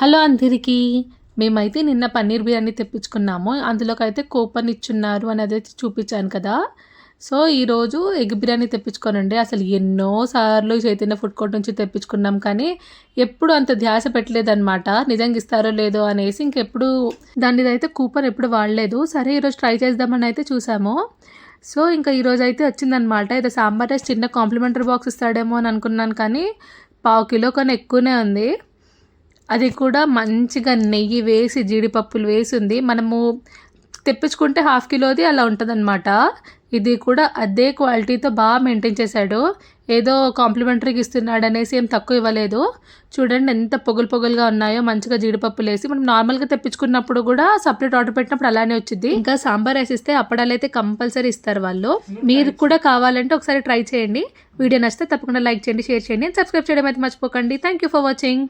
Hello అందరికీ. మేమైతే నిన్న పన్నీర్ బిర్యానీ తెప్పించుకున్నాము. అందులోకైతే కూపన్ ఇచ్చున్నారు అని అదైతే చూపించాను కదా. సో ఈరోజు ఎగ్ బిర్యానీ తెప్పించుకోనండి. అసలు ఎన్నో సార్లు చైతన్య ఫుడ్ కోర్ట్ నుంచి తెప్పించుకున్నాం, కానీ ఎప్పుడు అంత ధ్యాస పెట్టలేదన్నమాట. నిజంగా ఇస్తారో లేదో అనేసి ఇంకెప్పుడు దానిదైతే కూపన్ ఎప్పుడు వాడలేదు. సరే ఈరోజు ట్రై చేద్దామని అయితే చూసాము. సో ఇంకా ఈరోజు అయితే వచ్చిందనమాట. ఏదో సాంబార్ రైస్ చిన్న కాంప్లిమెంటరీ బాక్స్ ఇస్తాడేమో అని అనుకున్నాను, కానీ పావు కిలో కన్నా ఎక్కువనే ఉంది. అది కూడా మంచిగా నెయ్యి వేసి జీడిపప్పులు వేసి ఉంది. మనము తెప్పించుకుంటే హాఫ్ కిలోది అలా ఉంటుందన్నమాట. ఇది కూడా అదే క్వాలిటీతో బాగా మెయింటైన్ చేశాడు. ఏదో కాంప్లిమెంటరీకి ఇస్తున్నాడు అనేసి ఏం తక్కువ ఇవ్వలేదు. చూడండి ఎంత పొగలుగా ఉన్నాయో. మంచిగా జీడిపప్పులు వేసి మనం నార్మల్గా తెప్పించుకున్నప్పుడు కూడా సపరేట్ ఆర్డర్ పెట్టినప్పుడు అలానే వచ్చింది. ఇంకా సాంబార్ రైస్ ఇస్తే అప్పడాలు అయితే కంపల్సరీ ఇస్తారు వాళ్ళు. మీరు కూడా కావాలంటే ఒకసారి ట్రై చేయండి. వీడియో నచ్చితే తప్పకుండా లైక్ చేయండి, షేర్ చేయండి, సబ్స్క్రైబ్ చేయడం అయితే మర్చిపోకండి. Thank you for watching.